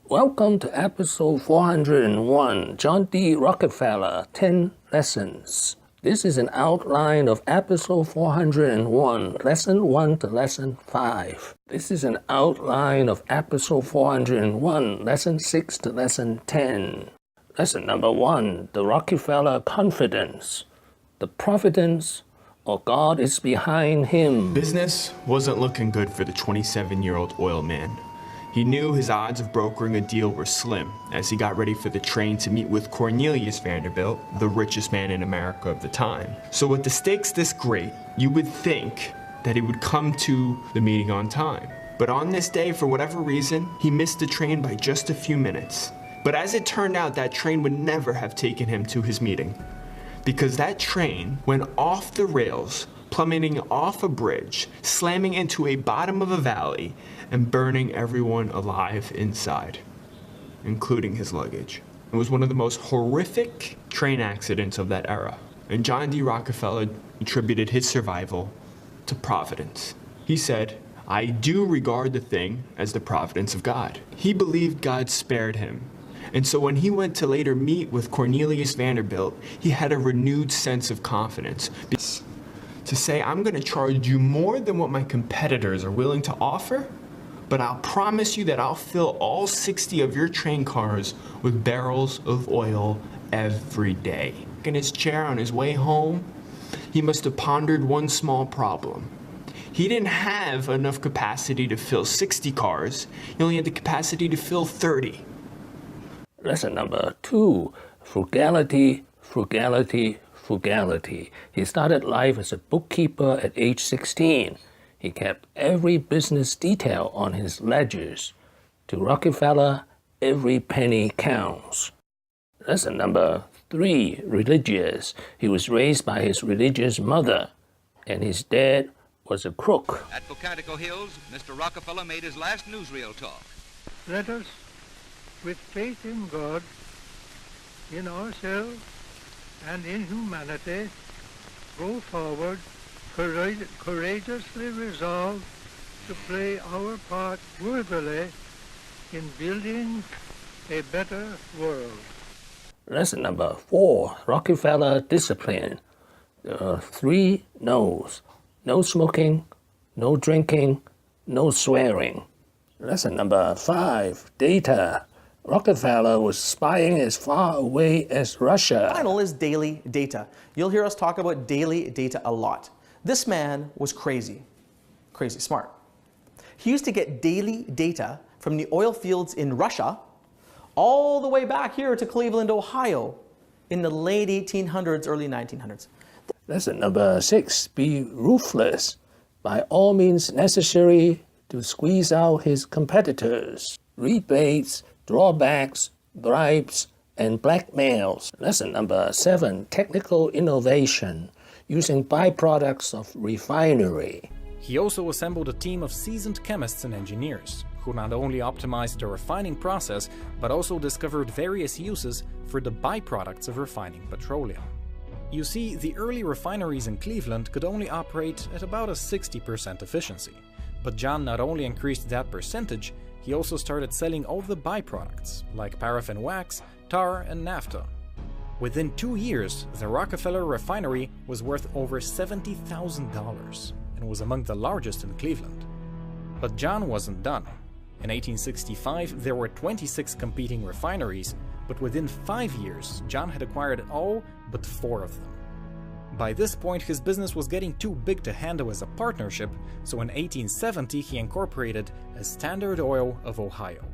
Welcome to episode 401, John D. Rockefeller, 10 Lessons. This is an outline of episode 401, lesson 1 to lesson 5. This is an outline of episode 401, lesson 6 to lesson 10. Lesson number 1, the Rockefeller Confidence. The providence or God is behind him. Business wasn't looking good for the 27-year-old oil man. He knew his odds of brokering a deal were slim as he got ready for the train to meet with Cornelius Vanderbilt, the richest man in America of the time. So with the stakes this great, you would think that he would come to the meeting on time. But on this day, for whatever reason, he missed the train by just a few minutes. But as it turned out, that train would never have taken him to his meeting, because that train went off the rails, plummeting off a bridge, slamming into a bottom of a valley, and burning everyone alive inside, including his luggage. It was one of the most horrific train accidents of that era, and John D. Rockefeller attributed his survival to Providence. He said, "I do regard the thing as the providence of God." He believed God spared him. And so when he went to later meet with Cornelius Vanderbilt, he had a renewed sense of confidence. To say, I'm going to charge you more than what my competitors are willing to offer, but I'll promise you that I'll fill all 60 of your train cars with barrels of oil every day. In his chair on his way home, he must have pondered one small problem. He didn't have enough capacity to fill 60 cars. He only had the capacity to fill 30. Lesson number 2, Frugality, Frugality, Frugality. He started life as a bookkeeper at age 16. He kept every business detail on his ledgers. To Rockefeller, every penny counts. Lesson number 3, Religious. He was raised by his religious mother, and his dad was a crook. At Bocatico Hills, Mr. Rockefeller made his last newsreel talk. Let us, with faith in God, in ourselves, and in humanity, go forward, courageously resolved to play our part worthily in building a better world. Lesson number 4, Rockefeller Discipline. There are 3 no's. No smoking, no drinking, no swearing. Lesson number 5, Data. Rockefeller was spying as far away as Russia. Final is daily data. You'll hear us talk about daily data a lot. This man was crazy smart. He used to get daily data from the oil fields in Russia all the way back here to Cleveland, Ohio in the late 1800s, early 1900s. Lesson number 6, be ruthless. By all means necessary to squeeze out his competitors. Rebates, drawbacks, bribes, and blackmails. Lesson number 7, technical innovation, using byproducts of refinery. He also assembled a team of seasoned chemists and engineers, who not only optimized the refining process, but also discovered various uses for the byproducts of refining petroleum. You see, the early refineries in Cleveland could only operate at about a 60% efficiency, but John not only increased that percentage, he also started selling all the byproducts, like paraffin wax, tar, and naphtha. Within 2 years, the Rockefeller Refinery was worth over $70,000 and was among the largest in Cleveland. But John wasn't done. In 1865, there were 26 competing refineries, but within 5 years, John had acquired all but 4 of them. By this point, his business was getting too big to handle as a partnership, so in 1870 he incorporated as Standard Oil of Ohio.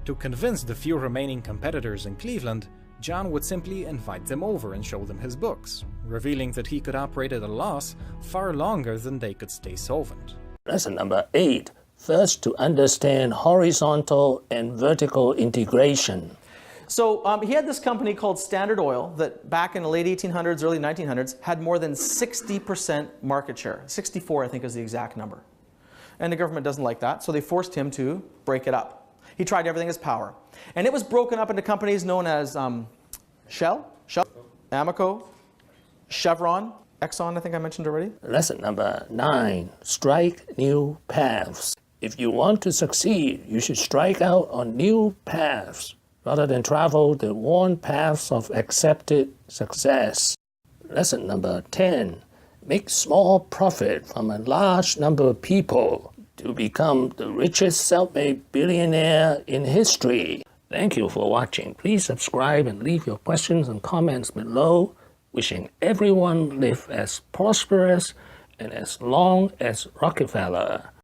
To convince the few remaining competitors in Cleveland, John would simply invite them over and show them his books, revealing that he could operate at a loss far longer than they could stay solvent. Lesson number 8, first to understand horizontal and vertical integration. So he had this company called Standard Oil that back in the late 1800s, early 1900s had more than 60% market share. 64, I think, is the exact number. And the government doesn't like that, so they forced him to break it up. He tried everything in his power. And it was broken up into companies known as Shell, Amoco, Chevron, Exxon, I think I mentioned already. Lesson number 9, strike new paths. If you want to succeed, you should strike out on new paths rather than travel the worn paths of accepted success. Lesson number 10. Make small profit from a large number of people to become the richest self-made billionaire in history. Thank you for watching. Please subscribe and leave your questions and comments below. Wishing everyone live as prosperous and as long as Rockefeller.